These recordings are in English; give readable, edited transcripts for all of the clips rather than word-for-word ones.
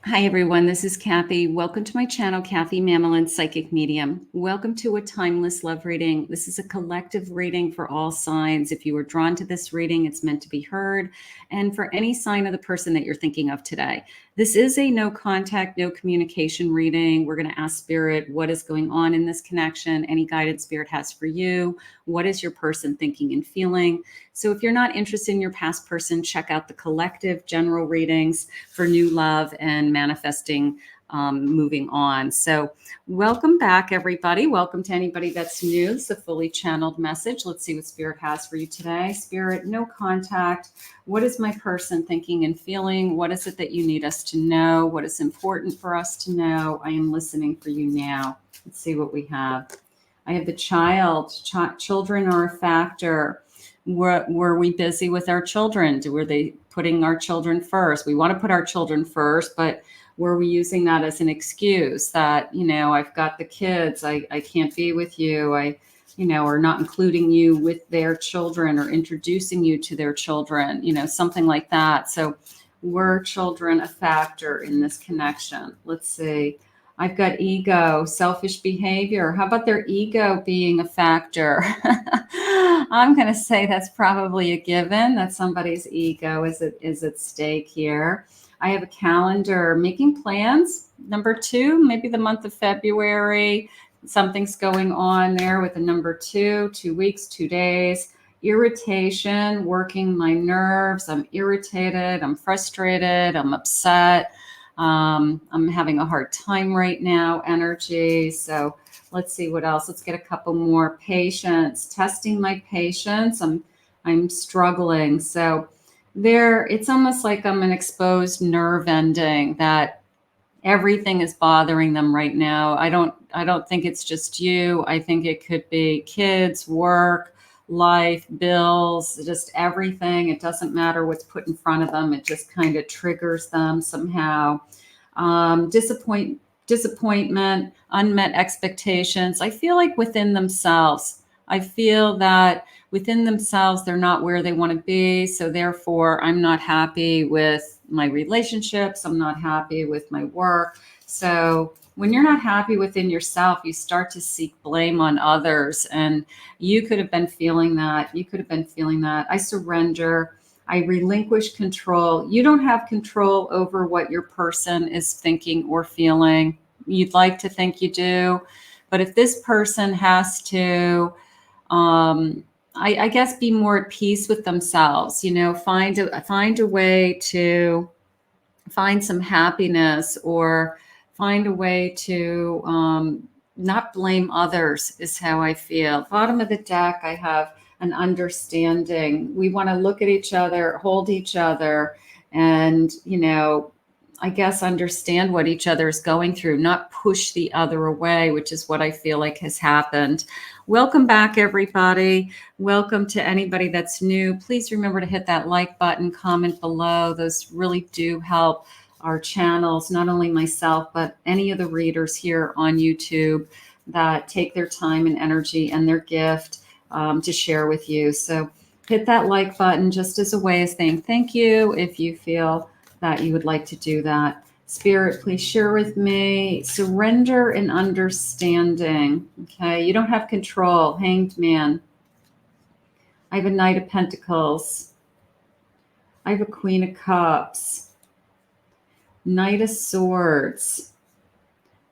Hi everyone, this is Kathy. Welcome to my channel, Kathy Mamelin, Psychic Medium. Welcome to a timeless love reading. This is a collective reading for all signs. If you were drawn to this reading, it's meant to be heard. And for any sign of the person that you're thinking of today. This is a no contact, no communication reading. We're going to ask Spirit what is going on in this connection, any guidance Spirit has for you. What is your person thinking and feeling? So if you're not interested in your past person, check out the collective general readings for new love and manifesting, moving on. So welcome back, everybody. Welcome to anybody that's new. It's a fully channeled message. Let's see what Spirit has for you today. Spirit, no contact. What is my person thinking and feeling? What is it that you need us to know? What is important for us to know? I am listening for you now. Let's see what we have. I have the child. Children are a factor. Were we busy with our children? Were they putting our children first? We want to put our children first, but were we using that as an excuse that, I've got the kids, I can't be with you, or not including you with their children or introducing you to their children, something like that. So were children a factor in this connection? Let's see. I've got ego, selfish behavior. How about their ego being a factor? I'm going to say that's probably a given, that somebody's ego is at stake here. I have a calendar, making plans. Number 2, maybe the month of February. Something's going on there with the number 2, 2 weeks, 2 days. Irritation, working my nerves. I'm irritated. I'm frustrated. I'm upset. I'm having a hard time right now, energy. So let's see what else. Let's get a couple more. Patience, testing my patience. I'm struggling. So it's almost like I'm an exposed nerve ending that everything is bothering them right now. I don't think it's just you. I think it could be kids, work, life, bills, just everything. It doesn't matter what's put in front of them. It just kind of triggers them somehow. Disappointment, unmet expectations. I feel like within themselves, they're not where they want to be. So therefore, I'm not happy with my relationships. I'm not happy with my work. So when you're not happy within yourself, you start to seek blame on others. And you could have been feeling that. I surrender. I relinquish control. You don't have control over what your person is thinking or feeling. You'd like to think you do. But if this person has to, I guess, be more at peace with themselves, find a way to find some happiness, or find a way to not blame others, is how I feel. Bottom of the deck, I have an understanding. We want to look at each other, hold each other, and, I guess understand what each other is going through, not push the other away, which is what I feel like has happened. Welcome back, everybody. Welcome to anybody that's new. Please remember to hit that like button, comment below. Those really do help our channels, not only myself, but any of the readers here on YouTube that take their time and energy and their gift to share with you. So hit that like button just as a way of saying thank you if you feel that you would like to do that. Spirit, please share with me surrender and understanding. Okay, you don't have control. Hanged Man. I have a Knight of Pentacles. I have a Queen of Cups. Knight of Swords.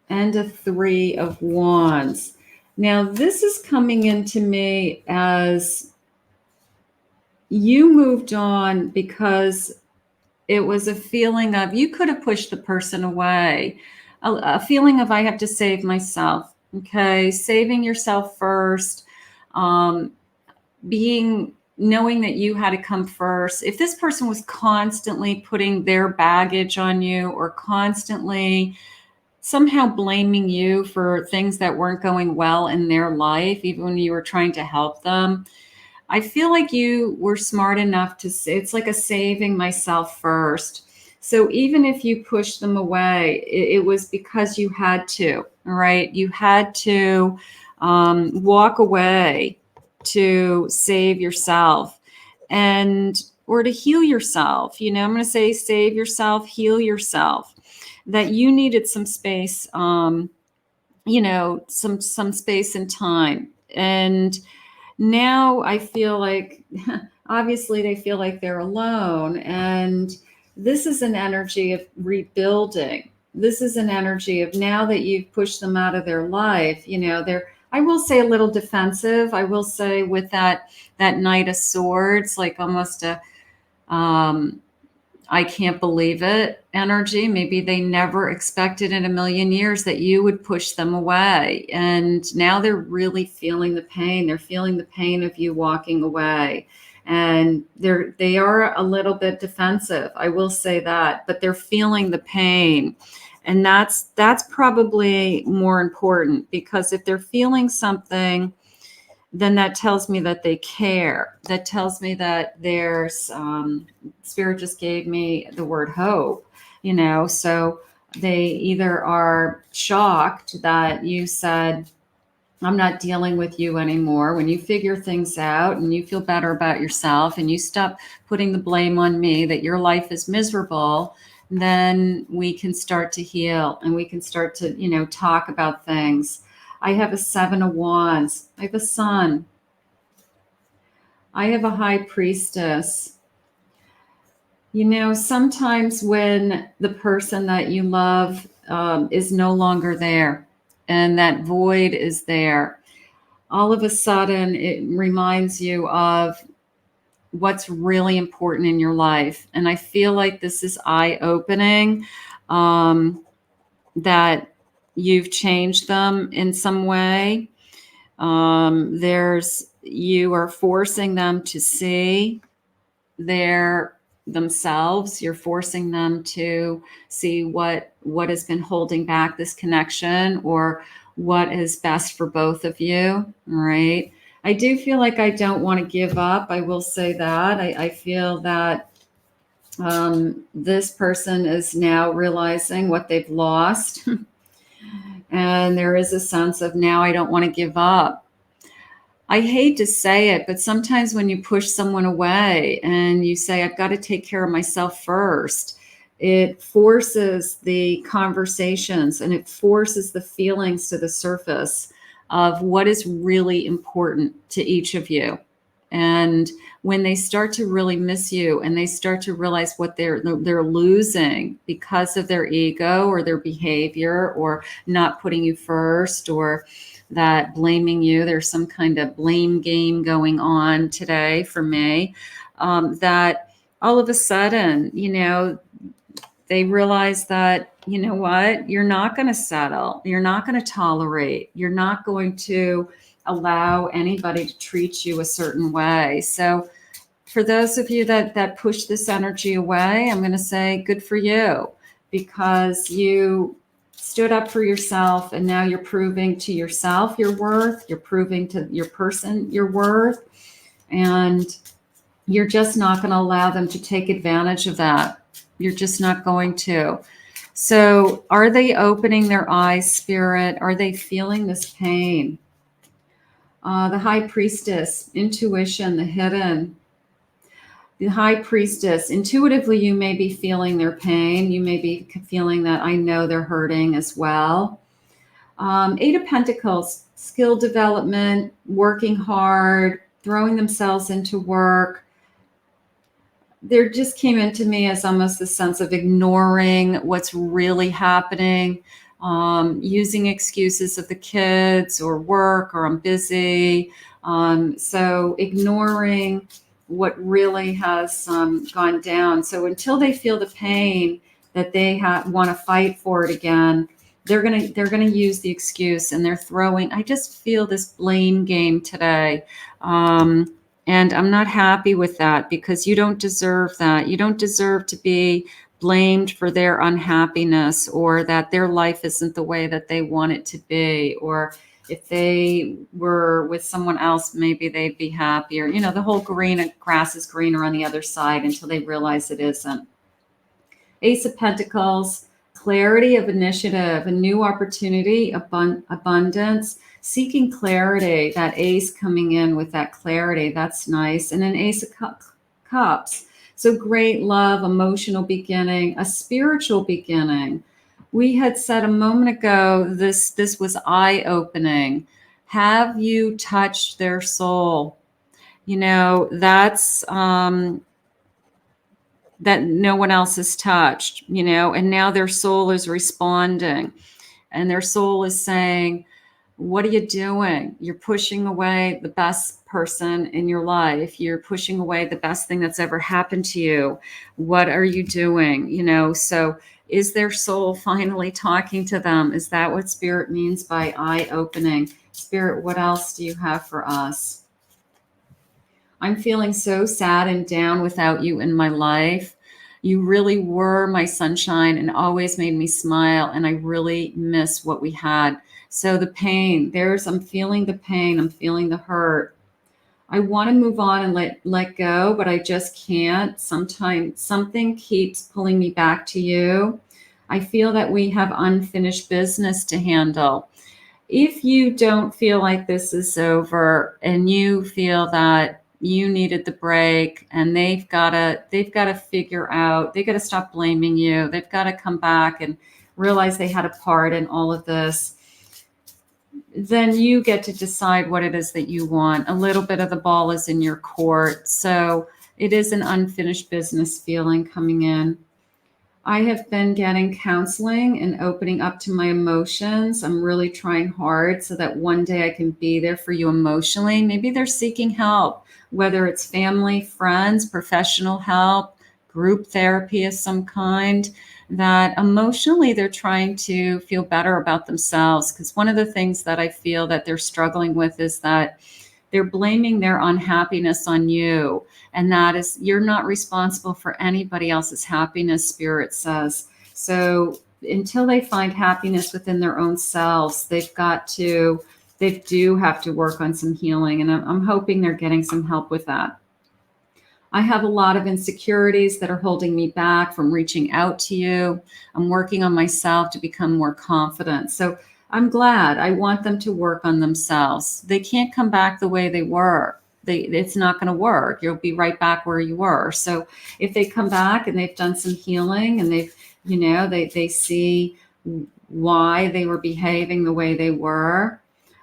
And a 3 of Wands. Now, this is coming into me as you moved on because it was a feeling of, you could have pushed the person away, a feeling of, I have to save myself. Okay, saving yourself first, knowing that you had to come first. If this person was constantly putting their baggage on you, or constantly somehow blaming you for things that weren't going well in their life, even when you were trying to help them, I feel like you were smart enough to say, it's like a saving myself first. So even if you push them away, it was because you had to, right? You had to walk away to save yourself or to heal yourself. I'm going to say save yourself, heal yourself. that you needed some space, you know, some space and time. And now I feel like, obviously they feel like they're alone. And this is an energy of rebuilding. This is an energy of, now that you've pushed them out of their life, you know, they're, I will say, a little defensive. I will say, with that Knight of Swords, like almost a, I can't believe it energy. Maybe they never expected in a million years that you would push them away. And now they're really feeling the pain. They're feeling the pain of you walking away. And they are a little bit defensive. I will say that, but they're feeling the pain. And that's probably more important, because if they're feeling something, then that tells me that they care. That tells me that there's, Spirit just gave me the word hope, you know. So they either are shocked that you said, I'm not dealing with you anymore. When you figure things out and you feel better about yourself and you stop putting the blame on me that your life is miserable, then we can start to heal and we can start to, you know, talk about things. I have a 7 of Wands. I have a Sun. I have a High Priestess. You know, sometimes when the person that you love is no longer there and that void is there, all of a sudden it reminds you of what's really important in your life. And I feel like this is eye-opening, that you've changed them in some way. You are forcing them to see themselves. You're forcing them to see what has been holding back this connection, or what is best for both of you. All right. I do feel like I don't want to give up. I will say that. I feel that this person is now realizing what they've lost. And there is a sense of, now I don't want to give up. I hate to say it, but sometimes when you push someone away and you say, I've got to take care of myself first, it forces the conversations and it forces the feelings to the surface of what is really important to each of you. And when they start to really miss you and they start to realize what they're losing because of their ego or their behavior or not putting you first, or that blaming you, there's some kind of blame game going on today for me, that all of a sudden, you know, they realize that, you know what, you're not going to settle. You're not going to tolerate. You're not going to allow anybody to treat you a certain way. So for those of you that push this energy away, I'm going to say good for you, because you stood up for yourself, and now you're proving to yourself your worth. You're proving to your person your worth, and you're just not going to allow them to take advantage of that. You're just not going to. So are they opening their eyes, Spirit? Are they feeling this pain? The High Priestess, intuition, the hidden. The High Priestess, intuitively, you may be feeling their pain. You may be feeling that, I know they're hurting as well. 8 of Pentacles, skill development, working hard, throwing themselves into work. There just came into me as almost the sense of ignoring what's really happening, using excuses of the kids or work, or I'm busy. So ignoring what really has gone down. So until they feel the pain that they want to fight for it again, they're gonna use the excuse, and they're throwing. I just feel this blame game today. And I'm not happy with that, because you don't deserve that. You don't deserve to be blamed for their unhappiness, or that their life isn't the way that they want it to be, or if they were with someone else, maybe they'd be happier. You know, the whole grass is greener on the other side until they realize it isn't. Ace of Pentacles, clarity of initiative, a new opportunity, abundance, seeking clarity. That ace coming in with that clarity, that's nice. And an Ace of Cups. So great love, emotional beginning, a spiritual beginning. We had said a moment ago, this was eye-opening. Have you touched their soul? You know, that's that no one else has touched, you know, and now their soul is responding, and their soul is saying, what are you doing? You're pushing away the best person in your life. You're pushing away the best thing that's ever happened to you. What are you doing? You know, so is their soul finally talking to them? Is that what Spirit means by eye opening? Spirit, what else do you have for us? I'm feeling so sad and down without you in my life. You really were my sunshine and always made me smile. And I really miss what we had. So the pain, I'm feeling the pain. I'm feeling the hurt. I want to move on and let go, but I just can't. Sometimes something keeps pulling me back to you. I feel that we have unfinished business to handle. If you don't feel like this is over and you feel that you needed the break and they've got to figure out, they've got to stop blaming you, they've got to come back and realize they had a part in all of this, then you get to decide what it is that you want. A little bit of the ball is in your court. So it is an unfinished business feeling coming in. I have been getting counseling and opening up to my emotions. I'm really trying hard so that one day I can be there for you emotionally. Maybe they're seeking help, whether it's family, friends, professional help, group therapy of some kind, that emotionally they're trying to feel better about themselves. Because one of the things that I feel that they're struggling with is that they're blaming their unhappiness on you. And that is, you're not responsible for anybody else's happiness, Spirit says. So until they find happiness within their own selves, they do have to work on some healing. And I'm hoping they're getting some help with that. I have a lot of insecurities that are holding me back from reaching out to you. I'm working on myself to become more confident. So I'm glad. I want them to work on themselves. They can't come back the way they were. It's not going to work. You'll be right back where you were. So if they come back and they've done some healing and they see why they were behaving the way they were.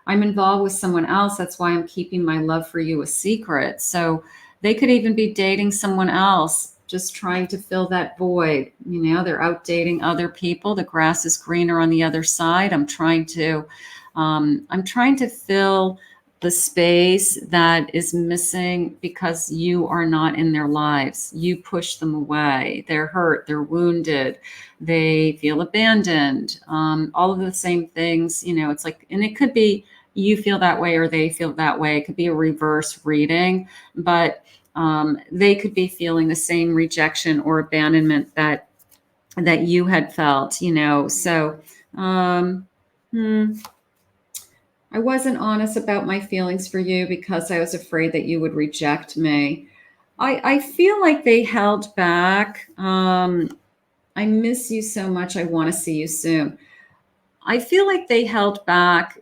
I'm involved with someone else. That's why I'm keeping my love for you a secret. So they could even be dating someone else, just trying to fill that void. They're out dating other people. The grass is greener on the other side. I'm trying to fill the space that is missing because you are not in their lives. You push them away. They're hurt. They're wounded. They feel abandoned. All of the same things, it's like, and it could be you feel that way or they feel that way. It could be a reverse reading, but they could be feeling the same rejection or abandonment that you had felt, So I wasn't honest about my feelings for you because I was afraid that you would reject me. I feel like they held back. I miss you so much. I want to see you soon. I feel like they held back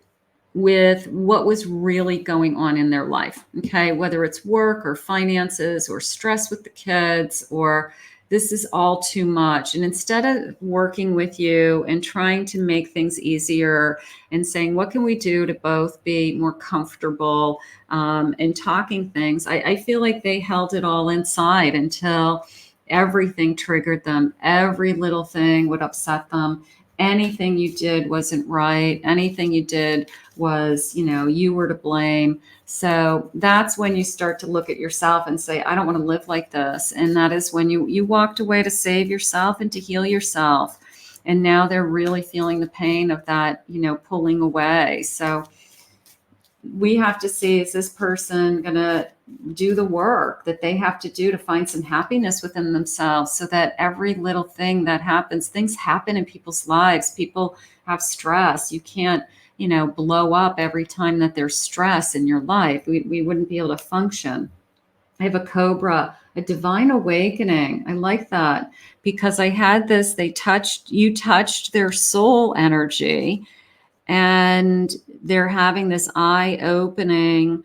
with what was really going on in their life. Okay. Whether it's work or finances or stress with the kids, or this is all too much. And instead of working with you and trying to make things easier and saying, what can we do to both be more comfortable and talking things, I feel like they held it all inside until everything triggered them. Every little thing would upset them. Anything you did wasn't right. Anything you did was, you were to blame. So that's when you start to look at yourself and say, I don't want to live like this. And that is when you walked away to save yourself and to heal yourself. And now they're really feeling the pain of that, pulling away. So we have to see, is this person going to do the work that they have to do to find some happiness within themselves, so that every little thing that happens, things happen in people's lives. People have stress. You can't, blow up every time that there's stress in your life. We wouldn't be able to function. I have a cobra, a divine awakening. I like that because I had this, you touched their soul energy, and they're having this eye-opening,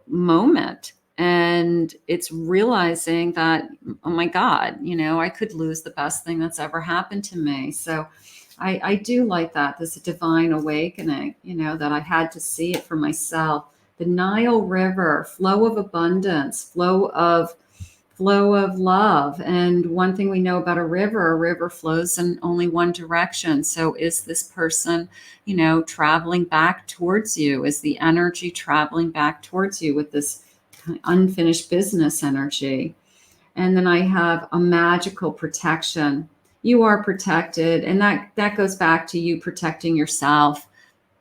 moment. And it's realizing that, oh my God, I could lose the best thing that's ever happened to me. So I do like that. This divine awakening, that I had to see it for myself. The Nile River, flow of abundance, flow of love. And one thing we know about a river flows in only one direction. So is this person, traveling back towards you? Is the energy traveling back towards you with this unfinished business energy? And then I have a magical protection. You are protected. And that goes back to you protecting yourself.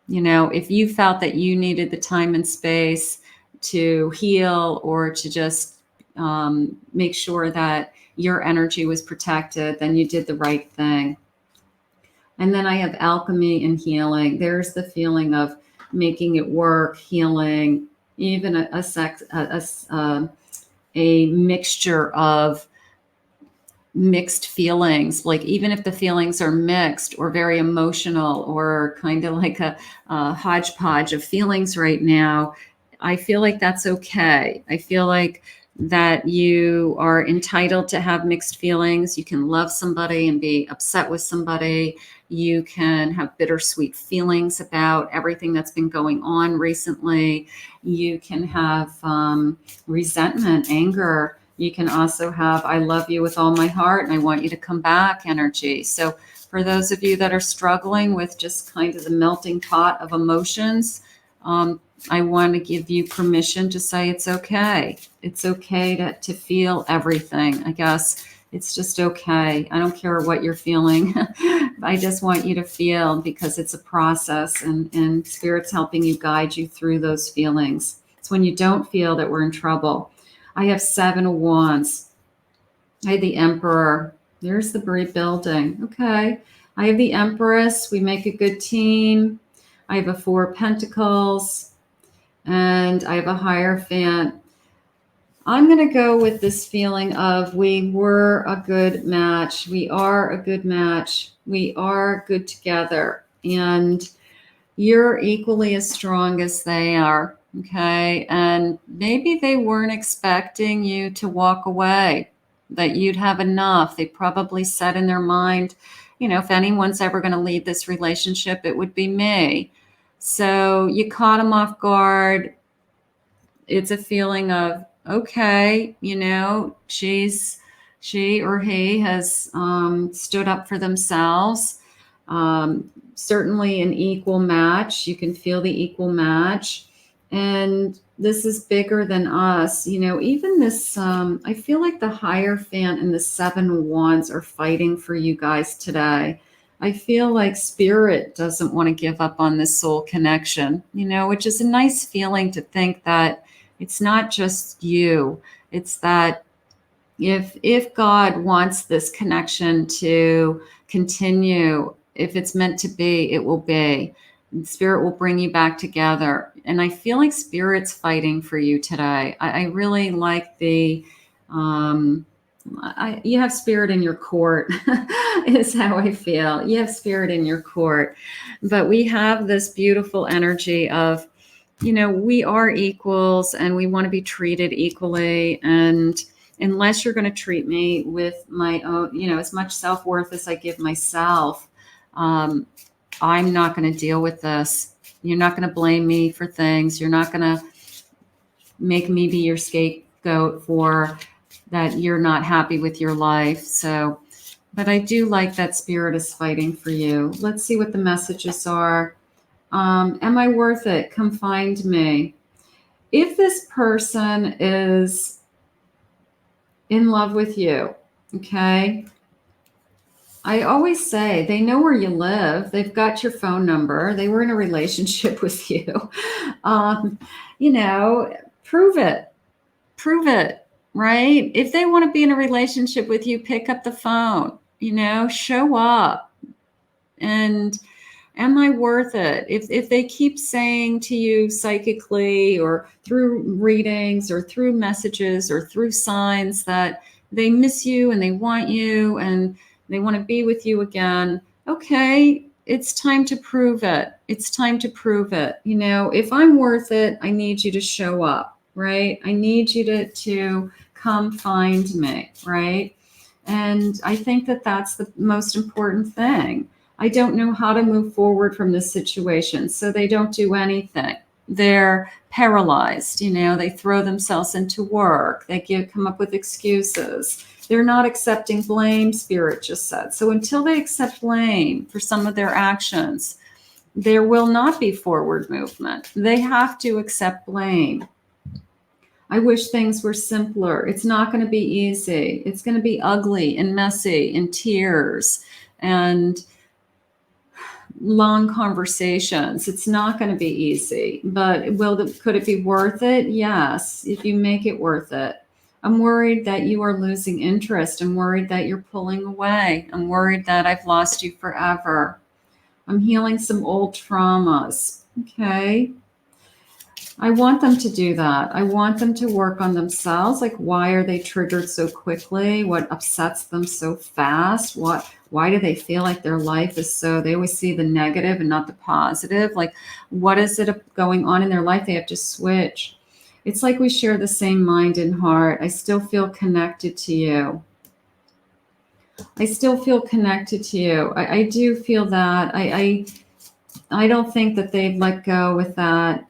If you felt that you needed the time and space to heal or to just make sure that your energy was protected, then you did the right thing. And then I have alchemy and healing. There's the feeling of making it work, healing, even a mixture of mixed feelings. Like even if the feelings are mixed or very emotional or kind of like a hodgepodge of feelings right now, I feel like that's okay. I feel like that you are entitled to have mixed feelings. You can love somebody and be upset with somebody. You can have bittersweet feelings about everything that's been going on recently. You can have resentment, anger. You can also have, I love you with all my heart and I want you to come back energy. So for those of you that are struggling with just kind of the melting pot of emotions, I want to give you permission to say it's okay. It's okay to feel everything. I guess it's just okay. I don't care what you're feeling. I just want you to feel because it's a process and Spirit's helping you guide you through those feelings. It's when you don't feel that we're in trouble. I have 7 of Wands. I have the Emperor. There's the rebuilding. Okay. I have the Empress. We make a good team. I have a 4 of Pentacles. And I have a Hierophant. I'm going to go with this feeling of we were a good match. We are a good match. We are good together. And you're equally as strong as they are. Okay. And maybe they weren't expecting you to walk away, that you'd have enough. They probably said in their mind, if anyone's ever going to lead this relationship, it would be me. So you caught them off guard. It's a feeling of, okay, she or he has stood up for themselves. Certainly an equal match. You can feel the equal match. And this is bigger than us. Even this, I feel like the Hierophant and the 7 of Wands are fighting for you guys today. I feel like Spirit doesn't want to give up on this soul connection, which is a nice feeling to think that it's not just you. It's that if God wants this connection to continue, if it's meant to be, it will be. Spirit will bring you back together. And I feel like Spirit's fighting for you today. I really like the, you have Spirit in your court is how I feel. You have Spirit in your court. But we have this beautiful energy of, we are equals and we want to be treated equally. And unless you're going to treat me with my own, as much self-worth as I give myself, I'm not going to deal with this. You're not going to blame me for things. You're not going to make me be your scapegoat for that you're not happy with your life. So, but I do like that Spirit is fighting for you. Let's see what the messages are. Am I worth it? Come find me. If this person is in love with you, okay, I always say they know where you live. They've got your phone number. They were in a relationship with you. Prove it. Prove it, right? If they want to be in a relationship with you, pick up the phone, show up. And am I worth it? If they keep saying to you psychically or through readings or through messages or through signs that they miss you and they want you and they want to be with you again, okay, it's time to prove it. It's time to prove it. If I'm worth it, I need you to show up. right? I need you to come find me, right? And I think that that's the most important thing. I don't know how to move forward from this situation, so they don't do anything. They're paralyzed, they throw themselves into work. They come up with excuses. They're not accepting blame, Spirit just said. So until they accept blame for some of their actions, there will not be forward movement. They have to accept blame. I wish things were simpler. It's not going to be easy. It's going to be ugly and messy and tears and long conversations. It's not going to be easy, but could it be worth it? Yes, if you make it worth it. I'm worried that you are losing interest. I'm worried that you're pulling away. I'm worried that I've lost you forever. I'm healing some old traumas. Okay. I want them to do that. I want them to work on themselves. Like, why are they triggered so quickly? What upsets them so fast? Why do they feel like their life is they always see the negative and not the positive? Like, what is it going on in their life? They have to switch. It's like we share the same mind and heart. I still feel connected to you. I still feel connected to you. I do feel that. I don't think that they've let go with that,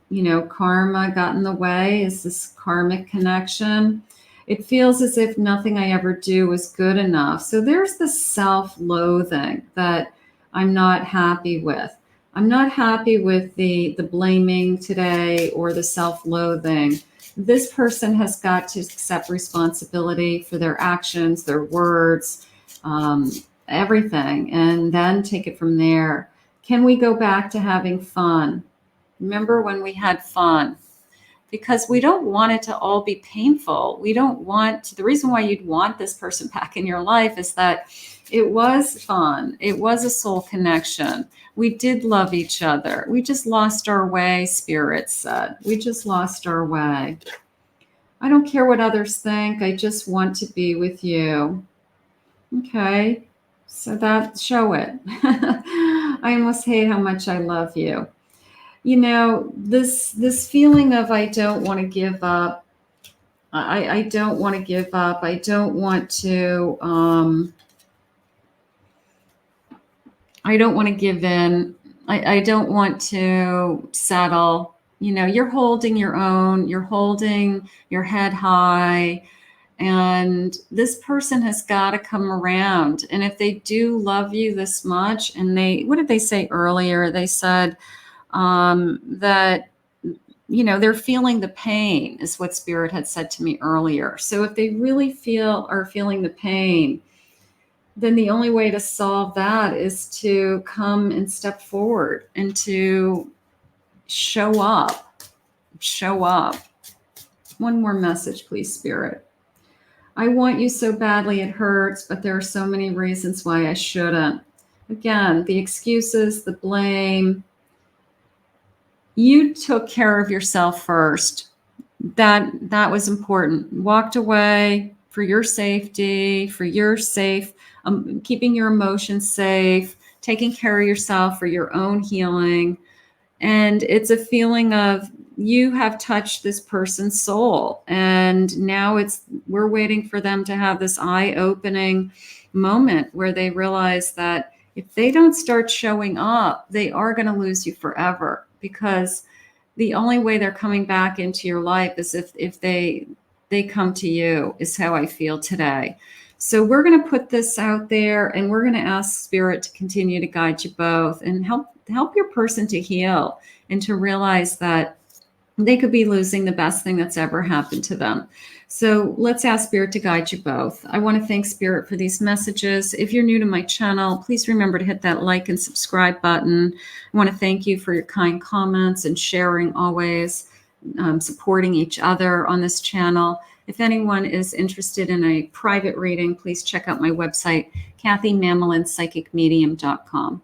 karma got in the way. Is this karmic connection? It feels as if nothing I ever do is good enough. So there's this self-loathing that I'm not happy with. I'm not happy with the blaming today or the self-loathing. This person has got to accept responsibility for their actions, their words, everything, and then take it from there. Can we go back to having fun? Remember when we had fun? Because we don't want it to all be painful. The reason why you'd want this person back in your life is that it was fun. It was a soul connection. We did love each other. We just lost our way, Spirit said. We just lost our way. I don't care what others think. I just want to be with you. Okay. So show it. I almost hate how much I love you. This feeling of I don't want to give up. I don't want to give up. I don't want to. I don't want to give in. I don't want to settle. You're holding your own. You're holding your head high. And this person has got to come around. And if they do love you this much, and what did they say earlier? They said that, they're feeling the pain is what Spirit had said to me earlier. So if they really are feeling the pain, then the only way to solve that is to come and step forward and to show up. Show up. One more message, please, Spirit. I want you so badly it hurts, but there are so many reasons why I shouldn't. Again, the excuses, the blame. You took care of yourself first. That was important. Walked away for your safety, for your safe, keeping your emotions safe, taking care of yourself for your own healing. And it's a feeling of you have touched this person's soul. And now we're waiting for them to have this eye-opening moment where they realize that if they don't start showing up, they are going to lose you forever, because the only way they're coming back into your life is if they come to you, is how I feel today. So we're going to put this out there, and we're going to ask Spirit to continue to guide you both and help your person to heal and to realize that they could be losing the best thing that's ever happened to them. So let's ask Spirit to guide you both. I want to thank Spirit for these messages. If you're new to my channel, please remember to hit that like and subscribe button. I want to thank you for your kind comments and sharing always, supporting each other on this channel. If anyone is interested in a private reading, please check out my website, KathyMamelinPsychicMedium.com.